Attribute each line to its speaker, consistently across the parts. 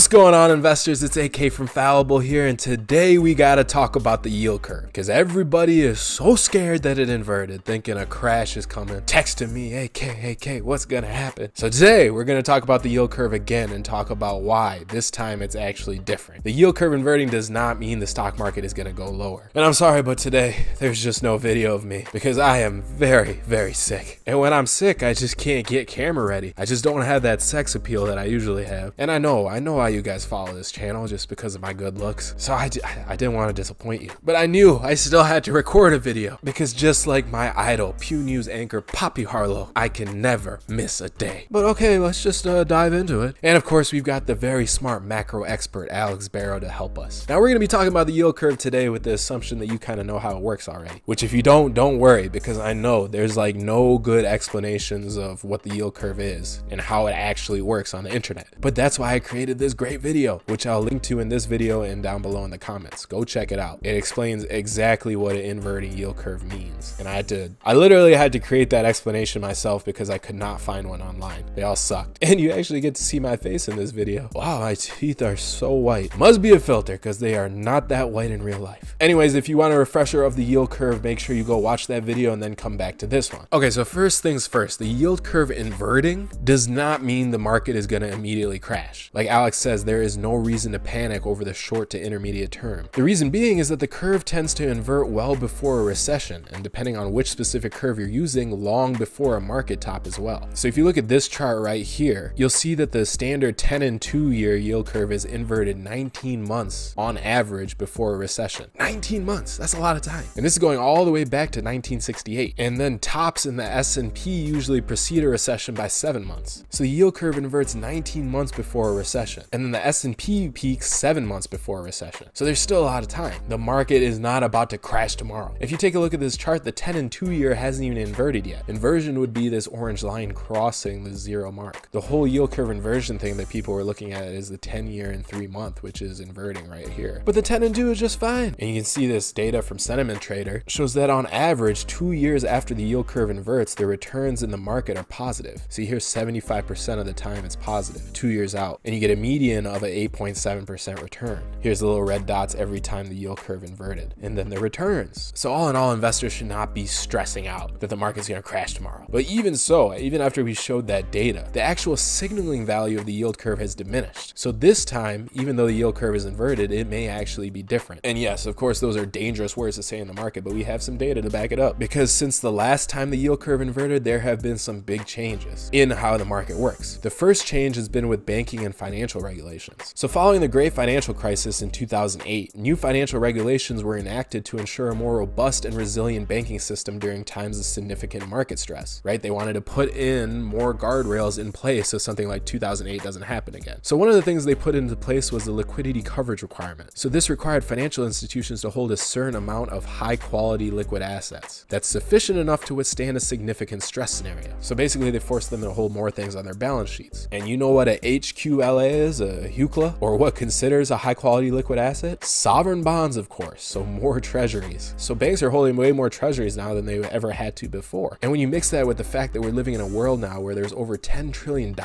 Speaker 1: What's going on, investors? It's AK from Fallible here, and today we gotta talk about the yield curve because everybody is so scared that it inverted, thinking a crash is coming, texting me, AK, what's gonna happen? So today we're gonna talk about the yield curve again and talk about why this time it's actually different. The yield curve inverting does not mean the stock market is gonna go lower. And I'm sorry, but today there's just no video of me because I am very, very sick. And when I'm sick, I just can't get camera ready. I just don't have that sex appeal that I usually have. And I know why you guys follow this channel, just because of my good looks. So I didn't want to disappoint you. But I knew I still had to record a video because just like my idol, Pew News anchor Poppy Harlow, I can never miss a day. But okay, let's just dive into it. And of course, we've got the very smart macro expert, Alex Barrow, to help us. Now we're going to be talking about the yield curve today with the assumption that you kind of know how it works already. Which if you don't worry, because I know there's like no good explanations of what the yield curve is and how it actually works on the internet. But that's why I created this great video, which I'll link to in this video and down below in the comments. Go check it out. It explains exactly what an inverting yield curve means. And I literally had to create that explanation myself because I could not find one online. They all sucked. And you actually get to see my face in this video. Wow, my teeth are so white. Must be a filter because they are not that white in real life. Anyways, if you want a refresher of the yield curve, make sure you go watch that video and then come back to this one. Okay, so first things first, the yield curve inverting does not mean the market is going to immediately crash. Like Alex says, there is no reason to panic over the short to intermediate term. The reason being is that the curve tends to invert well before a recession, and depending on which specific curve you're using, long before a market top as well. So if you look at this chart right here, you'll see that the standard 10 and 2-year yield curve is inverted 19 months on average before a recession. 19 months, that's a lot of time. And this is going all the way back to 1968. And then tops in the S&P usually precede a recession by 7 months. So the yield curve inverts 19 months before a recession. And then the S&P peaks 7 months before a recession. So there's still a lot of time. The market is not about to crash tomorrow. If you take a look at this chart, the 10 and 2-year hasn't even inverted yet. Inversion would be this orange line crossing the 0 mark. The whole yield curve inversion thing that people were looking at is the 10-year and 3-month, which is inverting right here. But the 10 and 2 is just fine. And you can see this data from Sentiment Trader shows that on average, 2 years after the yield curve inverts, the returns in the market are positive. See here, 75% of the time it's positive, 2 years out. And you get a median of an 8.7% return. Here's the little red dots every time the yield curve inverted. And then the returns. So all in all, investors should not be stressing out that the market's gonna crash tomorrow. But even so, even after we showed that data, the actual signaling value of the yield curve has diminished. So this time, even though the yield curve is inverted, it may actually be different. And yes, of course, those are dangerous words to say in the market, but we have some data to back it up. Because since the last time the yield curve inverted, there have been some big changes in how the market works. The first change has been with banking and financial regulations. So following the great financial crisis in 2008, new financial regulations were enacted to ensure a more robust and resilient banking system during times of significant market stress, right? They wanted to put in more guardrails in place so something like 2008 doesn't happen again. So one of the things they put into place was the liquidity coverage requirement. So this required financial institutions to hold a certain amount of high quality liquid assets that's sufficient enough to withstand a significant stress scenario. So basically they forced them to hold more things on their balance sheets. And you know what a HQLA is, a HUCLA, or what considers a high quality liquid asset? Sovereign bonds, of course, so more treasuries. So banks are holding way more treasuries now than they ever had to before. And when you mix that with the fact that we're living in a world now where there's over $10 trillion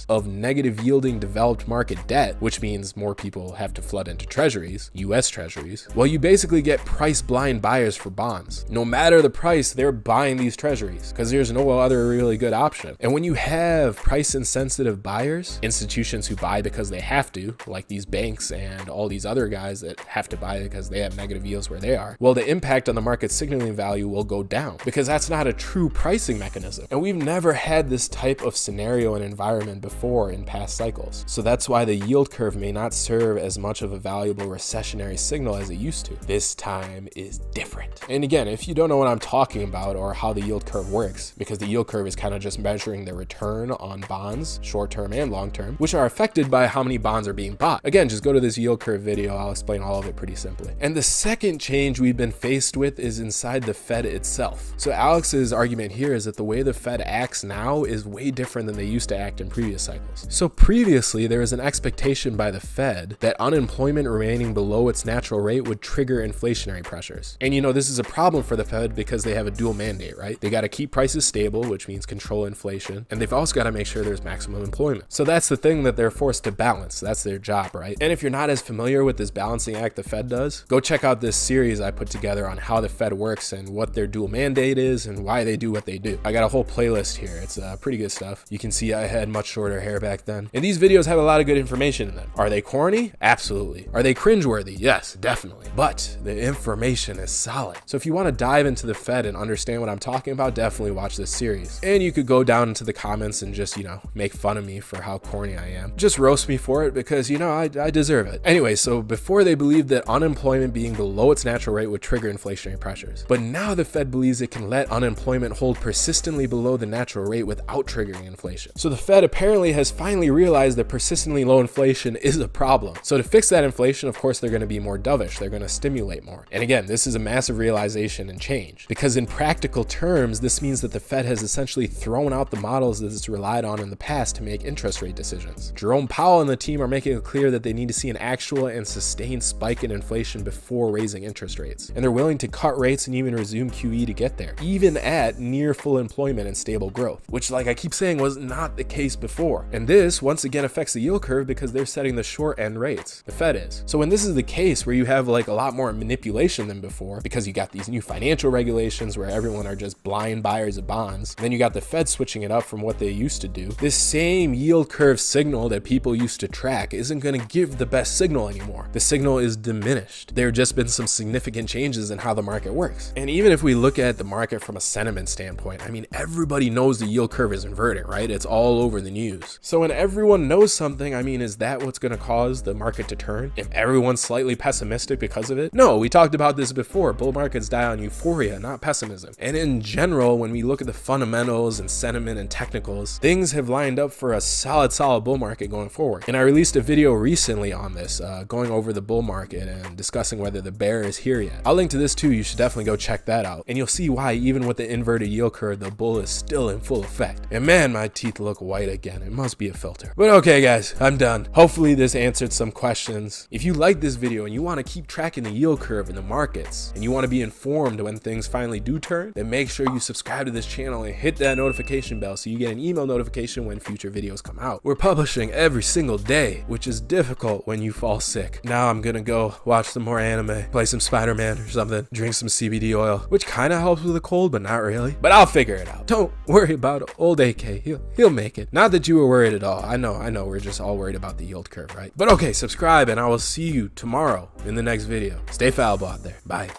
Speaker 1: of negative yielding developed market debt, which means more people have to flood into treasuries, US treasuries, well, you basically get price blind buyers for bonds. No matter the price, they're buying these treasuries because there's no other really good option. And when you have price insensitive buyers, institutions who buy because they have to, like these banks and all these other guys that have to buy because they have negative yields where they are, well, the impact on the market signaling value will go down because that's not a true pricing mechanism. And we've never had this type of scenario and environment before in past cycles. So that's why the yield curve may not serve as much of a valuable recessionary signal as it used to. This time is different. And again, if you don't know what I'm talking about or how the yield curve works, because the yield curve is kind of just measuring the return on bonds, short-term and long-term, which are affected by how many bonds are being bought. Again, just go to this yield curve video. I'll explain all of it pretty simply. And the second change we've been faced with is inside the Fed itself. So Alex's argument here is that the way the Fed acts now is way different than they used to act in previous cycles. So previously, there was an expectation by the Fed that unemployment remaining below its natural rate would trigger inflationary pressures. And you know, this is a problem for the Fed because they have a dual mandate, right? They got to keep prices stable, which means control inflation, and they've also got to make sure there's maximum employment. So that's the thing that they're forced to balance balance. That's their job, right? And if you're not as familiar with this balancing act the Fed does, go check out this series I put together on how the Fed works and what their dual mandate is and why they do what they do. I got a whole playlist here. It's pretty good stuff. You can see I had much shorter hair back then. And these videos have a lot of good information in them. Are they corny? Absolutely. Are they cringeworthy? Yes, definitely. But the information is solid. So if you want to dive into the Fed and understand what I'm talking about, definitely watch this series. And you could go down into the comments and just, make fun of me for how corny I am. Just roast me for it because, I deserve it. Anyway, so before they believed that unemployment being below its natural rate would trigger inflationary pressures. But now the Fed believes it can let unemployment hold persistently below the natural rate without triggering inflation. So the Fed apparently has finally realized that persistently low inflation is a problem. So to fix that inflation, of course, they're going to be more dovish. They're going to stimulate more. And again, this is a massive realization and change because in practical terms, this means that the Fed has essentially thrown out the models that it's relied on in the past to make interest rate decisions. Jerome Powell and the team are making it clear that they need to see an actual and sustained spike in inflation before raising interest rates. And they're willing to cut rates and even resume QE to get there, even at near full employment and stable growth, which, like I keep saying, was not the case before. And this once again affects the yield curve because they're setting the short end rates. The Fed is. So when this is the case where you have like a lot more manipulation than before because you got these new financial regulations where everyone are just blind buyers of bonds, and then you got the Fed switching it up from what they used to do, this same yield curve signal that people used to track isn't going to give the best signal anymore. The signal is diminished. There have just been some significant changes in how the market works. And even if we look at the market from a sentiment standpoint, I mean, everybody knows the yield curve is inverting, right? It's all over the news. So when everyone knows something, I mean, is that what's going to cause the market to turn? If everyone's slightly pessimistic because of it? No, we talked about this before. Bull markets die on euphoria, not pessimism. And in general, when we look at the fundamentals and sentiment and technicals, things have lined up for a solid bull market going forward. And I released a video recently on this, going over the bull market and discussing whether the bear is here yet. I'll link to this too. You should definitely go check that out. And you'll see why even with the inverted yield curve, the bull is still in full effect. And man, my teeth look white again. It must be a filter. But okay guys, I'm done. Hopefully this answered some questions. If you like this video and you want to keep tracking the yield curve in the markets and you want to be informed when things finally do turn, then make sure you subscribe to this channel and hit that notification bell so you get an email notification when future videos come out. We're publishing every single day, which is difficult when you fall sick. Now I'm gonna go watch some more anime, play some Spider-Man or something, drink some CBD oil, which kind of helps with the cold, but not really. But I'll figure it out. Don't worry about old AK. He'll make it. Not that you were worried at all. I know we're just all worried about the yield curve, right? But okay, subscribe and I will see you tomorrow in the next video. Stay fallible out there. Bye.